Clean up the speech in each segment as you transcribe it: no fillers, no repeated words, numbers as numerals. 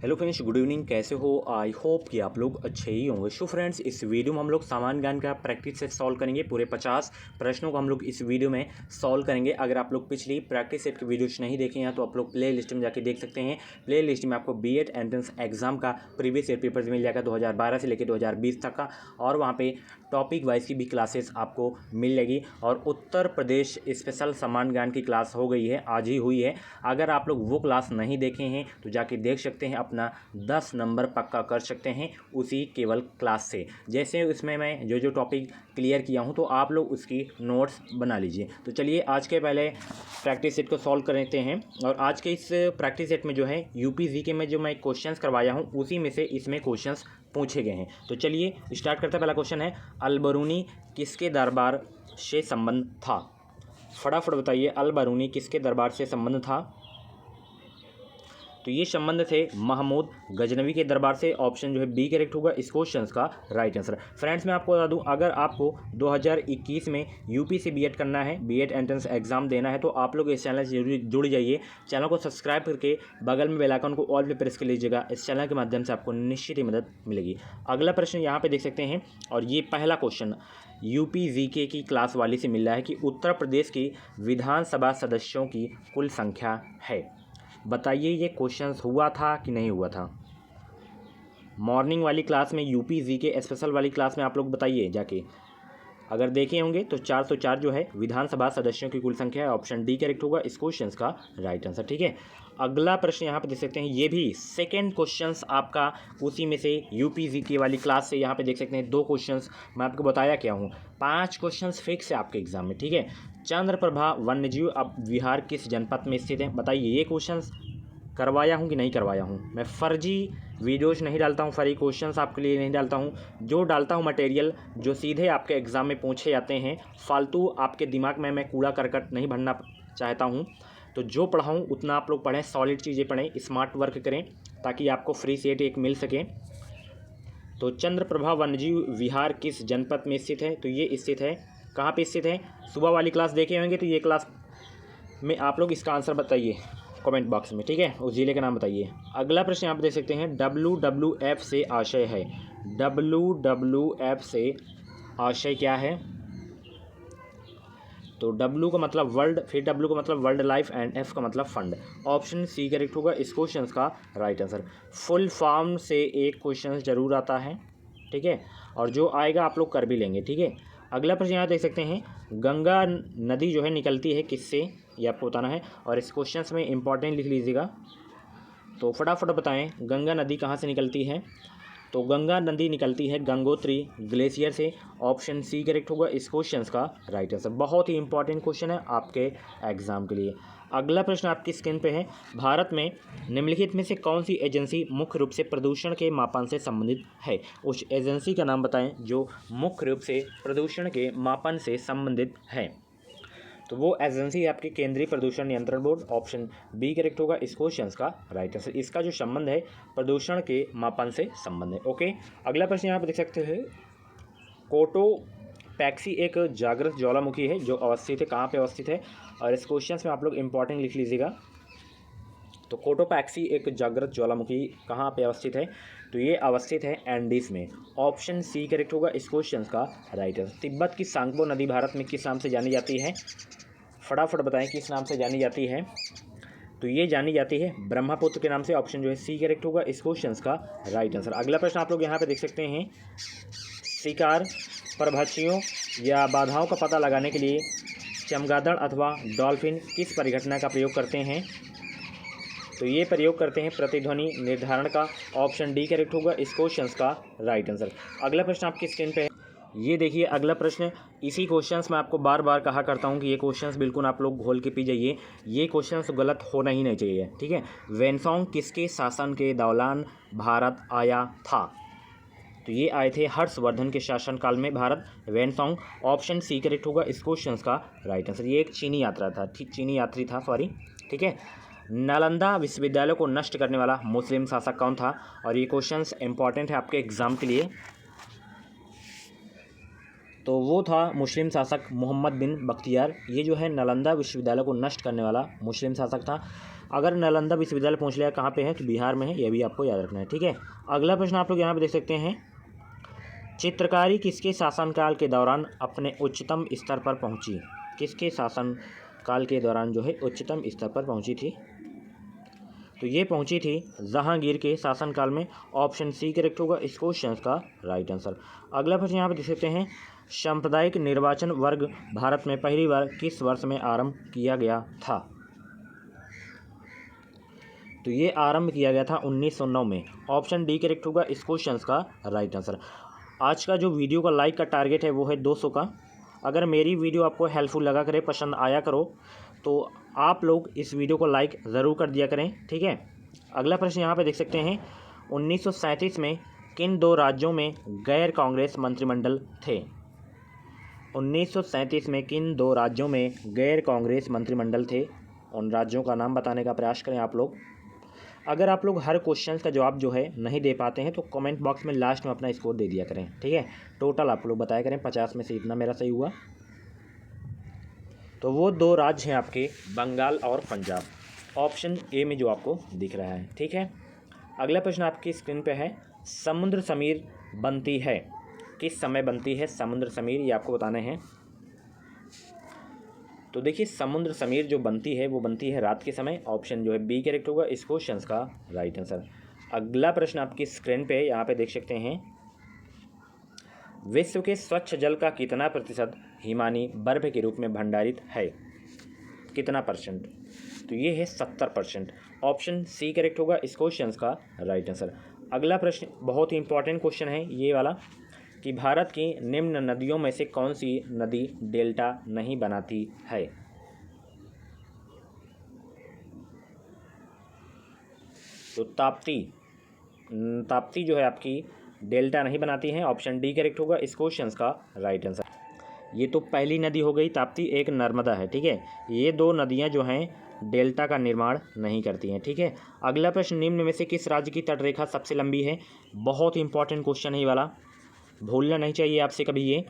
Hello friends, good evening. कैसे हो? I hope कि आप लोग अच्छे ही होंगे। सो फ्रेंड्स, इस वीडियो में हम लोग सामान्य ज्ञान का प्रैक्टिस सेट सॉल्व करेंगे। पूरे 50 प्रश्नों को हम लोग इस वीडियो में सॉल्व करेंगे। अगर आप लोग पिछली प्रैक्टिस सेट की वीडियोस नहीं देखे हैं तो आप लोग प्ले लिस्ट में जाके देख सकते हैं। प्ले लिस्ट में आपको बीएड एंट्रेंस एग्जाम का प्रीवियस ईयर पेपर्स मिल जाएगा 2012 से लेकर 2020 तक का, और वहाँ पे टॉपिक वाइज की भी क्लासेस आपको मिल जाएगी। और उत्तर प्रदेश स्पेशल सामान्य ज्ञान की क्लास हो गई है, आज ही हुई है। अगर आप लोग वो क्लास नहीं देखे हैं तो जाके देख सकते हैं, अपना 10 नंबर पक्का कर सकते हैं उसी केवल क्लास से। जैसे उसमें मैं जो जो टॉपिक क्लियर किया हूं तो आप लोग उसकी नोट्स बना लीजिए। तो चलिए आज के पहले प्रैक्टिस सेट को सॉल्व कर लेते हैं। और आज के इस प्रैक्टिस सेट में जो है यूपी जीके में जो मैं क्वेश्चंस करवाया हूं उसी में से इसमें क्वेश्चंस पूछे गए हैं। तो चलिए स्टार्ट करते हैं। पहला क्वेश्चन है, अल-बरूनी किसके दरबार से संबंध था? फटाफट बताइए, अल-बरूनी किसके दरबार से संबंध था? तो ये संबंध थे महमूद गजनवी के दरबार से। ऑप्शन जो है बी करेक्ट होगा इस क्वेश्चन का राइट आंसर। फ्रेंड्स, मैं आपको बता दूं, अगर आपको 2021 में यूपी से बीएड करना है, बीएड एंट्रेंस एग्जाम देना है, तो आप लोग इस चैनल से जरूर जुड़ जाइए। चैनल को सब्सक्राइब करके बगल में बेल आइकन को ऑल पे प्रेस कर लीजिएगा। इस चैनल के माध्यम से आपको निश्चित ही मदद मिलेगी। अगला प्रश्न यहाँ पे देख सकते हैं, और ये पहला क्वेश्चन यूपी जीके की क्लास वाली से मिल रहा है कि उत्तर प्रदेश की विधानसभा सदस्यों की कुल संख्या है। बताइए ये क्वेश्चन हुआ था कि नहीं हुआ था? मॉर्निंग वाली क्लास में, यूपी जीके स्पेशल वाली क्लास में आप लोग बताइए जाके। अगर देखे होंगे तो 404 जो है विधानसभा सदस्यों की कुल संख्या है। ऑप्शन डी करेक्ट होगा इस क्वेश्चन का राइट आंसर। ठीक है, अगला प्रश्न यहाँ पे देख सकते हैं, ये भी सेकेंड क्वेश्चन आपका उसी में से यूपी जीके वाली क्लास से। यहाँ पे देख सकते हैं 2 क्वेश्चन मैं आपको बताया क्या हूँ, 5 क्वेश्चन फिक्स है आपके एग्जाम में। ठीक है, चंद्रप्रभा वन्यजीव अब विहार किस जनपद में स्थित है? बताइए ये क्वेश्चन करवाया हूँ कि नहीं करवाया हूँ? मैं फर्जी वीडियोस नहीं डालता हूँ, फर्जी क्वेश्चंस आपके लिए नहीं डालता हूँ। जो डालता हूँ मटेरियल जो सीधे आपके एग्ज़ाम में पूछे जाते हैं, फालतू आपके दिमाग में मैं कूड़ा करकट नहीं भरना चाहता हूँ। तो जो पढ़ाऊँ उतना आप लोग पढ़ें, सॉलिड चीज़ें पढ़ें, स्मार्ट वर्क करें, ताकि आपको फ्री सेट एक मिल सके। तो चंद्रप्रभा वन्यजीव विहार किस जनपद में स्थित है? तो ये स्थित है, कहाँ पर स्थित है? सुबह वाली क्लास देखे होंगे तो ये क्लास में आप लोग इसका आंसर बताइए कमेंट बॉक्स में। ठीक है, उस जिले का नाम बताइए। अगला प्रश्न आप देख सकते हैं, WWF से आशय है। WWF से आशय क्या है? तो W का मतलब वर्ल्ड, फिर W का मतलब वर्ल्ड लाइफ, एंड F का मतलब फंड। ऑप्शन सी करेक्ट होगा इस क्वेश्चन का राइट आंसर। फुल फॉर्म से एक क्वेश्चन जरूर आता है, ठीक है, और जो आएगा आप लोग कर भी लेंगे। ठीक है, अगला प्रश्न यहाँ देख सकते हैं, गंगा नदी जो है निकलती है किससे? ये आपको बताना है, और इस क्वेश्चन में इंपॉर्टेंट लिख लीजिएगा। तो फटाफट बताएं, गंगा नदी कहाँ से निकलती है? तो गंगा नदी निकलती है गंगोत्री ग्लेशियर से। ऑप्शन सी करेक्ट होगा इस क्वेश्चन का राइट आंसर। बहुत ही इंपॉर्टेंट क्वेश्चन है आपके एग्जाम के लिए। अगला प्रश्न आपकी स्क्रीन पे है, भारत में निम्नलिखित में से कौन सी एजेंसी मुख्य रूप से प्रदूषण के मापन से संबंधित है? उस एजेंसी का नाम बताएं जो मुख्य रूप से प्रदूषण के मापन से संबंधित है। तो वो एजेंसी है आपकी केंद्रीय प्रदूषण नियंत्रण बोर्ड। ऑप्शन बी करेक्ट होगा इस क्वेश्चन का राइट आंसर। इसका जो संबंध है प्रदूषण के मापन से संबंध है। ओके, अगला प्रश्न यहाँ पर देख सकते हैं, कोटोपैक्सी एक जागृत ज्वालामुखी है जो अवस्थित है, कहाँ पे अवस्थित है? और इस क्वेश्चन में आप लोग इंपॉर्टेंट लिख लीजिएगा। तो कोटोपैक्सी एक जागृत ज्वालामुखी कहाँ पे अवस्थित है? तो ये अवस्थित है एंडीज में। ऑप्शन सी करेक्ट होगा इस क्वेश्चन का राइट आंसर। तिब्बत की सांगबो नदी भारत में किस नाम से जानी जाती है? फटाफट बताएं किस नाम से जानी जाती है? तो ये जानी जाती है ब्रह्मपुत्र के नाम से। ऑप्शन जो है सी करेक्ट होगा इस क्वेश्चन का राइट आंसर। अगला प्रश्न आप लोग यहाँ पे देख सकते हैं, शिकार परभक्षियों या बाधाओं का पता लगाने के लिए चमगादड़ अथवा डॉल्फिन किस परिघटना का प्रयोग करते हैं? तो ये प्रयोग करते हैं प्रतिध्वनि निर्धारण का। ऑप्शन डी करेक्ट होगा इस क्वेश्चन का राइट आंसर। अगला प्रश्न आपकी स्क्रीन पे है, ये देखिए अगला प्रश्न। इसी क्वेश्चंस में आपको बार बार कहा करता हूँ कि ये क्वेश्चंस बिल्कुल आप लोग घोल के पी जाइए, ये क्वेश्चंस गलत होना ही नहीं चाहिए। ठीक है, वैनसोंग किसके शासन के दौरान भारत आया था? तो ये आए थे हर्षवर्धन के शासनकाल में भारत वैनसोंग। ऑप्शन सी करेक्ट होगा इस क्वेश्चन का राइट आंसर। ये एक चीनी यात्रा था, चीनी यात्री था, सॉरी। ठीक है, नालंदा विश्वविद्यालय को नष्ट करने वाला मुस्लिम शासक कौन था? और ये क्वेश्चंस इंपॉर्टेंट है आपके एग्जाम के लिए। तो वो था मुस्लिम शासक मोहम्मद बिन बख्तियार। ये जो है नालंदा विश्वविद्यालय को नष्ट करने वाला मुस्लिम शासक था। अगर नालंदा विश्वविद्यालय पूछ लिया कहाँ पे है तो बिहार में है, यह भी आपको याद रखना है। ठीक है, अगला प्रश्न आप लोग यहाँ पे देख सकते हैं, चित्रकारी किसके शासनकाल के दौरान अपने उच्चतम स्तर पर पहुंची? किसके शासनकाल के दौरान जो है उच्चतम स्तर पर पहुंची थी? तो ये पहुंची थी जहांगीर के शासनकाल में। ऑप्शन सी करेक्ट होगा इस क्वेश्चन का राइट आंसर। अगला प्रश्न यहाँ पे देख सकते हैं, सांप्रदायिक निर्वाचन वर्ग भारत में पहली बार किस वर्ष में आरंभ किया गया था? तो ये आरंभ किया गया था 1909 में। ऑप्शन डी करेक्ट होगा इस क्वेश्चन का राइट आंसर। आज का जो वीडियो का लाइक का टारगेट है वो है 200 का। अगर मेरी वीडियो आपको हेल्पफुल लगा करे, पसंद आया करो, तो आप लोग इस वीडियो को लाइक ज़रूर कर दिया करें। ठीक है, अगला प्रश्न यहाँ पे देख सकते हैं, 1937 में किन 2 राज्यों में गैर कांग्रेस मंत्रिमंडल थे? 1937 में किन 2 राज्यों में गैर कांग्रेस मंत्रिमंडल थे? उन राज्यों का नाम बताने का प्रयास करें आप लोग। अगर आप लोग हर क्वेश्चन का जवाब जो है नहीं दे पाते हैं तो कमेंट बॉक्स में लास्ट में अपना स्कोर दे दिया करें। ठीक है, टोटल आप लोग बताया करें 50 में से इतना मेरा सही हुआ। तो वो 2 राज्य हैं आपके बंगाल और पंजाब, ऑप्शन ए में जो आपको दिख रहा है। ठीक है, अगला प्रश्न आपकी स्क्रीन पे है, समुद्र समीर बनती है किस समय बनती है? समुद्र समीर ये आपको बताने हैं। तो देखिए, समुद्र समीर जो बनती है वो बनती है रात के समय। ऑप्शन जो है बी करेक्ट होगा इस क्वेश्चन का राइट आंसर। अगला प्रश्न आपकी स्क्रीन पे यहाँ पे देख सकते हैं, विश्व के स्वच्छ जल का कितना प्रतिशत हिमानी बर्फ के रूप में भंडारित है? कितना परसेंट? तो ये है 70%। ऑप्शन सी करेक्ट होगा इस क्वेश्चन का राइट आंसर। अगला प्रश्न बहुत ही इंपॉर्टेंट क्वेश्चन है ये वाला, कि भारत की निम्न नदियों में से कौन सी नदी डेल्टा नहीं बनाती है? तो ताप्ती जो है आपकी डेल्टा नहीं बनाती है। ऑप्शन डी करेक्ट होगा इस क्वेश्चन का राइट आंसर। ये तो पहली नदी हो गई ताप्ती, एक नर्मदा है। ठीक है, ये 2 नदियां जो हैं डेल्टा का निर्माण नहीं करती हैं। ठीक है, अगला प्रश्न, निम्न में से किस राज्य की तटरेखा सबसे लंबी है? बहुत इंपॉर्टेंट क्वेश्चन है ये वाला, भूलना नहीं चाहिए आपसे कभी ये।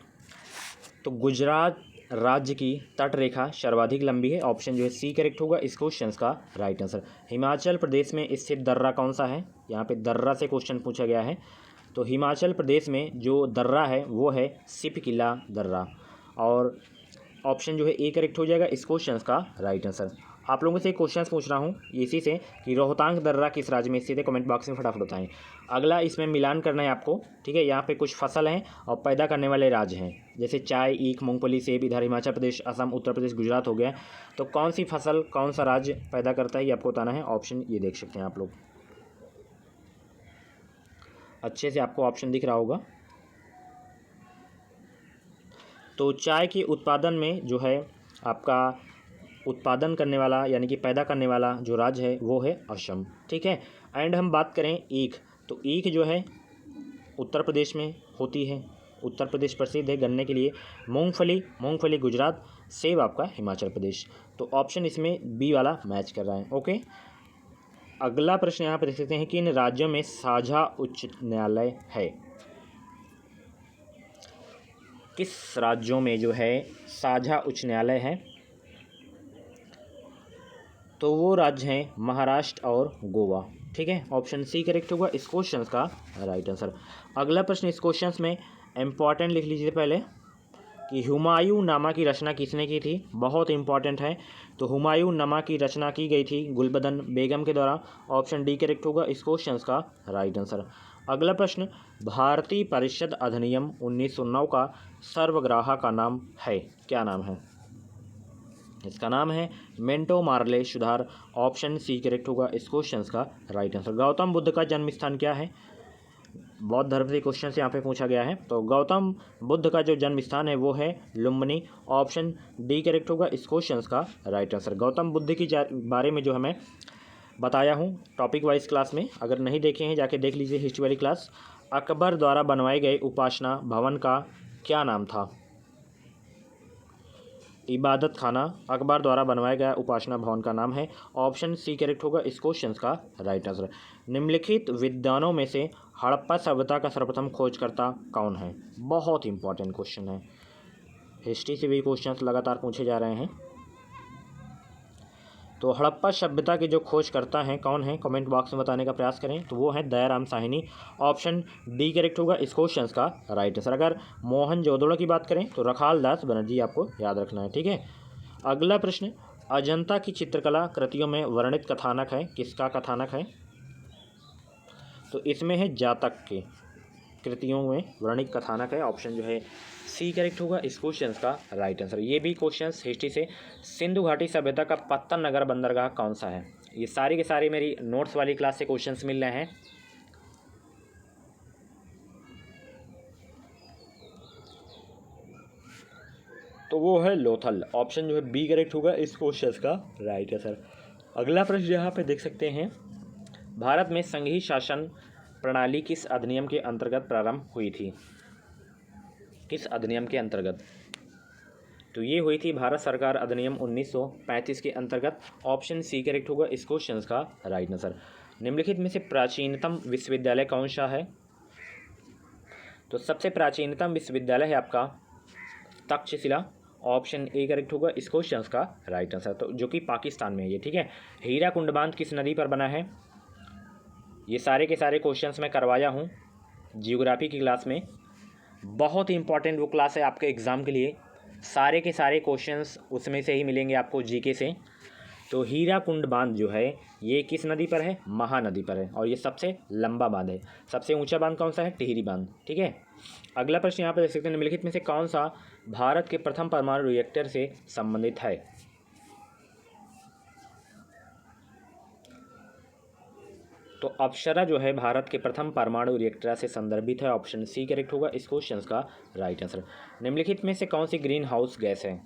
तो गुजरात राज्य की तटरेखा सर्वाधिक लंबी है। ऑप्शन जो है सी करेक्ट होगा इस क्वेश्चन का राइट आंसर। हिमाचल प्रदेश में स्थित दर्रा कौन सा है? यहाँ पे दर्रा से क्वेश्चन पूछा गया है। तो हिमाचल प्रदेश में जो दर्रा है वो है सिपकिला दर्रा, और ऑप्शन जो है ए करेक्ट हो जाएगा इस क्वेश्चन का राइट आंसर। आप लोगों से क्वेश्चन पूछ रहा हूँ इसी से कि रोहतांग दर्रा किस राज्य में स्थित है? कमेंट बॉक्स में फटाफट बताएं। अगला इसमें मिलान करना है आपको। ठीक है, यहाँ पे कुछ फसल हैं और पैदा करने वाले राज्य हैं, जैसे चाय, ईख, मूंगफली, सेब इधर हिमाचल प्रदेश, असम, उत्तर प्रदेश, गुजरात हो गया। तो कौन सी फसल कौन सा राज्य पैदा करता है ये आपको बताना है। ऑप्शन ये देख सकते हैं आप लोग, अच्छे से आपको ऑप्शन दिख रहा होगा। तो चाय के उत्पादन में जो है आपका उत्पादन करने वाला यानी कि पैदा करने वाला जो राज्य है वो है असम। ठीक है, एंड हम बात करें ईख, तो ईख जो है उत्तर प्रदेश में होती है, उत्तर प्रदेश प्रसिद्ध है गन्ने के लिए। मूंगफली गुजरात, सेब आपका हिमाचल प्रदेश। तो ऑप्शन इसमें बी वाला मैच कर रहा है। ओके, अगला प्रश्न यहाँ पर देख सकते हैं कि इन राज्यों में साझा उच्च न्यायालय है? किस राज्यों में जो है साझा उच्च न्यायालय है? तो वो राज्य हैं महाराष्ट्र और गोवा। ठीक है, ऑप्शन सी करेक्ट होगा इस क्वेश्चन का राइट आंसर। अगला प्रश्न इस क्वेश्चन में इंपॉर्टेंट लिख लीजिए पहले, कि हुमायूं नामा की रचना किसने की थी? बहुत इंपॉर्टेंट है। तो हुमायूं नामा की रचना की गई थी गुलबदन बेगम के द्वारा। ऑप्शन डी करेक्ट होगा इस क्वेश्चन का राइट आंसर। अगला प्रश्न, भारतीय परिषद अधिनियम 1909 का सर्वग्राही का नाम है? क्या नाम है? इसका नाम है मिंटो मार्ले सुधार। ऑप्शन सी करेक्ट होगा इस क्वेश्चन का राइट आंसर। गौतम बुद्ध का जन्म स्थान क्या है? बौद्ध धर्म से क्वेश्चन यहाँ पे पूछा गया है। तो गौतम बुद्ध का जो जन्म स्थान है वो है लुम्बिनी। ऑप्शन डी करेक्ट होगा इस क्वेश्चन का राइट आंसर। गौतम बुद्ध की बारे में जो हमें बताया हूँ टॉपिक वाइज क्लास में, अगर नहीं देखे हैं जाके देख लीजिए हिस्ट्री वाली क्लास। अकबर द्वारा बनवाए गए उपासना भवन का क्या नाम था? इबादत खाना अकबर द्वारा बनवाया गया उपासना भवन का नाम है। ऑप्शन सी करेक्ट होगा इस क्वेश्चन का राइट आंसर। निम्नलिखित विद्वानों में से हड़प्पा सभ्यता का सर्वप्रथम खोजकर्ता कौन है? बहुत इंपॉर्टेंट क्वेश्चन है, हिस्ट्री से भी क्वेश्चंस लगातार पूछे जा रहे हैं। तो हड़प्पा सभ्यता की जो खोज करता है कौन है, कमेंट बॉक्स में बताने का प्रयास करें। तो वो है Dayaram Sahni, option D correct होगा इस क्वेश्चन का राइट आंसर। अगर मोहनजोदड़ो की बात करें तो रखाल दास बनर्जी आपको याद रखना है, ठीक है। अगला प्रश्न, अजंता की चित्रकला कृतियों में वर्णित कथानक है, किसका कथानक है? तो इसमें है जातक के कृतियों में वर्णित कथानक है, ऑप्शन जो है सी करेक्ट होगा इस क्वेश्चन का राइट आंसर। ये भी क्वेश्चन हिस्ट्री से, सिंधु घाटी सभ्यता का पत्तन नगर बंदरगाह कौन सा है? ये सारी के सारे मेरी नोट्स वाली क्लास से क्वेश्चंस मिल रहे हैं। तो वो है लोथल, ऑप्शन जो है बी करेक्ट होगा इस क्वेश्चन का राइट आंसर। अगला प्रश्न यहाँ पे देख सकते हैं, भारत में संघीय शासन प्रणाली किस अधिनियम के अंतर्गत प्रारंभ हुई थी? किस अधिनियम के अंतर्गत? तो ये हुई थी भारत सरकार अधिनियम 1935 के अंतर्गत, ऑप्शन सी करेक्ट होगा इस क्वेश्चन का राइट आंसर। निम्नलिखित में से प्राचीनतम विश्वविद्यालय कौन सा है? तो सबसे प्राचीनतम विश्वविद्यालय है आपका तक्षशिला, ऑप्शन ए करेक्ट होगा इस क्वेश्चन का राइट आंसर, तो जो कि पाकिस्तान में है ये, ठीक है। हीराकुंड बांध किस नदी पर बना है? ये सारे के सारे क्वेश्चंस मैं करवाया हूँ जियोग्राफी की क्लास में, बहुत ही इंपॉर्टेंट वो क्लास है आपके एग्ज़ाम के लिए, सारे के सारे क्वेश्चंस उसमें से ही मिलेंगे आपको जीके से। तो हीराकुंड बांध जो है ये किस नदी पर है? महानदी पर है, और ये सबसे लंबा बांध है। सबसे ऊंचा बांध कौन सा है? टिहरी बांध, ठीक है। अगला प्रश्न यहाँ पर देख सकते हैं, निम्नलिखित में से कौन सा भारत के प्रथम परमाणु रिएक्टर से संबंधित है? तो अप्सरा जो है भारत के प्रथम परमाणु रिएक्टर से संदर्भित है, ऑप्शन सी करेक्ट होगा इस क्वेश्चन का राइट आंसर। निम्नलिखित में से कौन सी ग्रीन हाउस गैस है?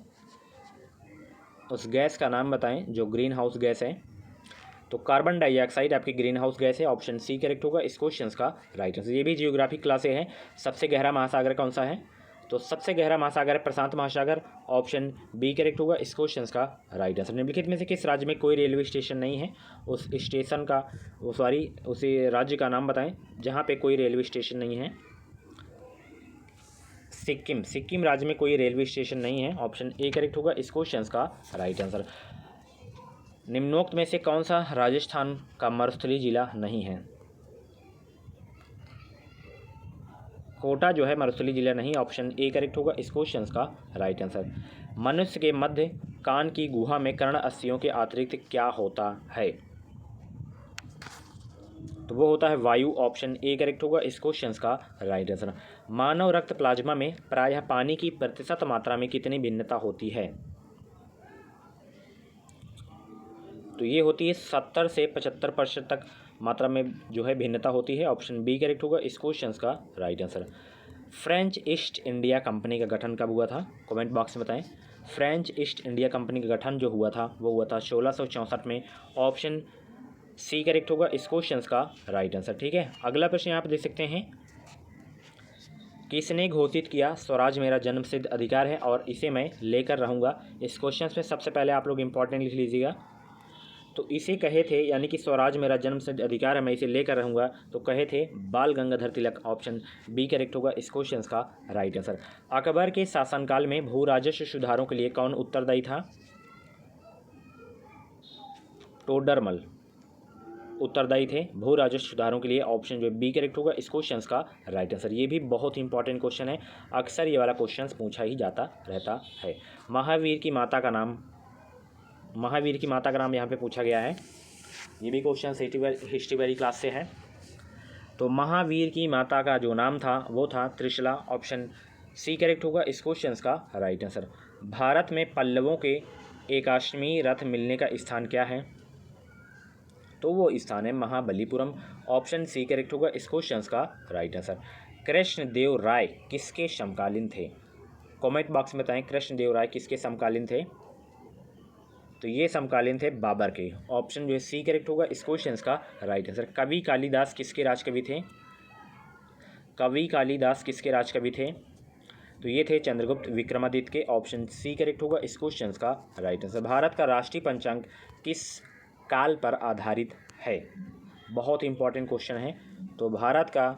उस गैस का नाम बताएं जो ग्रीन हाउस गैस है। तो कार्बन डाइऑक्साइड आपकी ग्रीन हाउस गैस है, ऑप्शन सी करेक्ट होगा इस क्वेश्चन का राइट आंसर। ये भी जियोग्राफी क्लास से है। सबसे गहरा महासागर कौन सा है? तो सबसे गहरा महासागर है प्रशांत महासागर, ऑप्शन बी करेक्ट होगा इस क्वेश्चन का राइट आंसर। निम्नलिखित में से किस राज्य में कोई रेलवे स्टेशन नहीं है? उस स्टेशन का उसी राज्य का नाम बताएं जहां पे कोई रेलवे स्टेशन नहीं है। सिक्किम राज्य में कोई रेलवे स्टेशन नहीं है, ऑप्शन ए करेक्ट होगा इस क्वेश्चन का राइट आंसर। निम्नोक्त में से कौन सा राजस्थान का मरुस्थलीय जिला नहीं है? कोटा जो है मरुस्थलीय जिला नहीं, ऑप्शन ए करेक्ट होगा इस क्वेश्चन का राइट आंसर। मनुष्य के मध्य कान की गुहा में कर्ण अस्थियों के अतिरिक्त क्या होता है? तो वो होता है वायु, ऑप्शन ए करेक्ट होगा इस क्वेश्चन का राइट आंसर। मानव रक्त प्लाज्मा में प्रायः पानी की प्रतिशत मात्रा में कितनी भिन्नता होती है? तो ये होती है 70 से 75% तक मात्रा में जो है भिन्नता होती है, ऑप्शन बी करेक्ट होगा इस क्वेश्चन का right answer. French east India company का गठन कब हुआ था? कमेंट बॉक्स में बताएं। फ्रेंच ईस्ट इंडिया कंपनी का गठन जो हुआ था वो हुआ था 1664 में, ऑप्शन सी करेक्ट होगा इस क्वेश्चन का राइट आंसर, ठीक है। अगला प्रश्न यहाँ पर देख सकते हैं, किसने घोषित किया स्वराज मेरा जन्मसिद्ध अधिकार है और इसे मैं लेकर रहूँगा? इस क्वेश्चन में सबसे पहले आप लोग इंपॉर्टेंट लिख लीजिएगा। तो इसे कहे थे, यानी कि स्वराज मेरा जन्मसिद्ध अधिकार है मैं इसे लेकर रहूँगा, तो कहे थे बाल Gangadhar Tilak, option B correct होगा इस क्वेश्चन का राइट आंसर। अकबर के शासनकाल में भू राजस्व सुधारों के लिए कौन उत्तरदायी था? टोडरमल उत्तरदायी थे भू राजस्व सुधारों के लिए, ऑप्शन जो बी करेक्ट होगा इस क्वेश्चन का राइट आंसर। ये भी बहुत ही इंपॉर्टेंट क्वेश्चन है, अक्सर ये वाला क्वेश्चन पूछा ही जाता रहता है। महावीर की माता का नाम यहाँ पे पूछा गया है, ये भी क्वेश्चन हिस्ट्री वाली क्लास से है। तो महावीर की माता का जो नाम था वो था त्रिशला, ऑप्शन सी करेक्ट होगा इस क्वेश्चन का राइट आंसर। भारत में पल्लवों के एकाश्मी रथ मिलने का स्थान क्या है? तो वो स्थान है महाबलीपुरम, ऑप्शन सी करेक्ट होगा इस क्वेश्चन का राइट आंसर। कृष्णदेव राय किसके समकालीन थे? कमेंट बॉक्स में बताएं कृष्णदेव राय किसके समकालीन थे? तो ये समकालीन थे बाबर के, ऑप्शन जो है सी करेक्ट होगा इस क्वेश्चन का राइट आंसर। कवि कालिदास किसके राजकवि थे? कवि कालिदास किसके राजकवि थे? तो ये थे चंद्रगुप्त विक्रमादित्य के, ऑप्शन सी करेक्ट होगा इस क्वेश्चन का राइट आंसर। भारत का राष्ट्रीय पंचांग किस काल पर आधारित है? बहुत इंपॉर्टेंट क्वेश्चन है। तो भारत का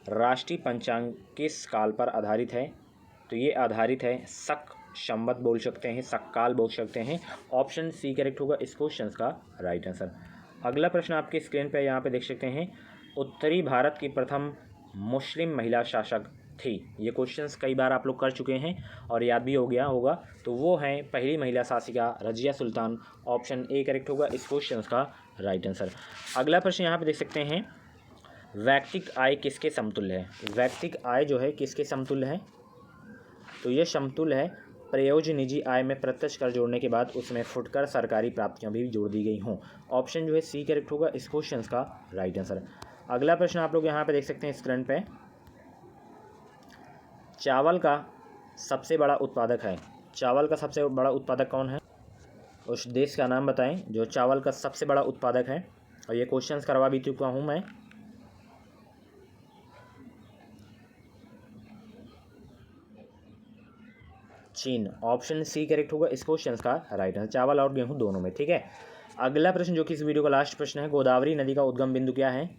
राष्ट्रीय पंचांग किस काल पर आधारित है? तो ये आधारित है शक संवत बोल सकते हैं, सक्काल बोल सकते हैं। ऑप्शन सी करेक्ट होगा इस क्वेश्चन का राइट आंसर। अगला प्रश्न आपके स्क्रीन पे यहाँ पे देख सकते हैं, उत्तरी भारत की प्रथम मुस्लिम महिला शासक थी। ये क्वेश्चंस कई बार आप लोग कर चुके हैं और याद भी हो गया होगा। तो वो हैं पहली महिला शासिका Razia Sultan. Option A correct होगा इस क्वेश्चन का राइट आंसर। अगला प्रश्न यहाँ पे देख सकते हैं, वैयक्तिक आय किसके समतुल्य है? वैयक्तिक आय जो है किसके समतुल्य है? तो ये समतुल्य है प्रयोज्य निजी आय में प्रत्यक्ष कर जोड़ने के बाद उसमें फुटकर सरकारी प्राप्तियां भी जोड़ दी गई हों। ऑप्शन जो है सी करेक्ट होगा इस क्वेश्चन का राइट आंसर। अगला प्रश्न आप लोग यहाँ पे देख सकते हैं स्क्रीन पे, चावल का सबसे बड़ा उत्पादक है। चावल का सबसे बड़ा उत्पादक कौन है? उस देश का नाम बताएं जो चावल का सबसे बड़ा उत्पादक है। और ये क्वेश्चंस करवा भी चुका हूँ मैं। चीन। ऑप्शन सी करेक्ट होगा इस क्वेश्चन का राइट आंसर, चावल और गेहूं दोनों में। ठीक है। अगला प्रश्न जो कि इस वीडियो का लास्ट प्रश्न है, गोदावरी नदी का उद्गम बिंदु क्या है?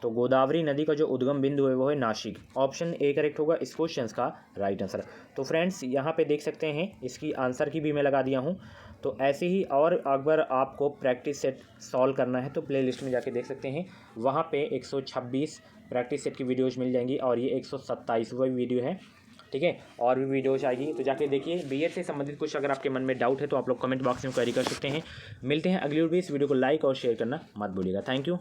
तो गोदावरी नदी का जो उद्गम बिंदु है वो है नासिक। ऑप्शन ए करेक्ट होगा इस क्वेश्चन का राइट आंसर। तो फ्रेंड्स यहाँ पे देख सकते हैं इसकी आंसर की भी मैं लगा दिया हूँ। तो ऐसे ही और अगर आपको प्रैक्टिस सेट सॉल्व करना है तो प्ले लिस्ट में जाके देख सकते हैं, वहाँ पे 126 प्रैक्टिस सेट की वीडियोज़ मिल जाएंगी और ये 127वां वीडियो है। ठीक है, और भी वीडियोज आएगी तो जाके देखिए। बीएड से संबंधित कुछ अगर आपके मन में डाउट है तो आप लोग कमेंट बॉक्स में क्वेरी कर सकते हैं। मिलते हैं अगली वीडियो। इस वीडियो को लाइक और शेयर करना मत भूलिएगा। Thank you.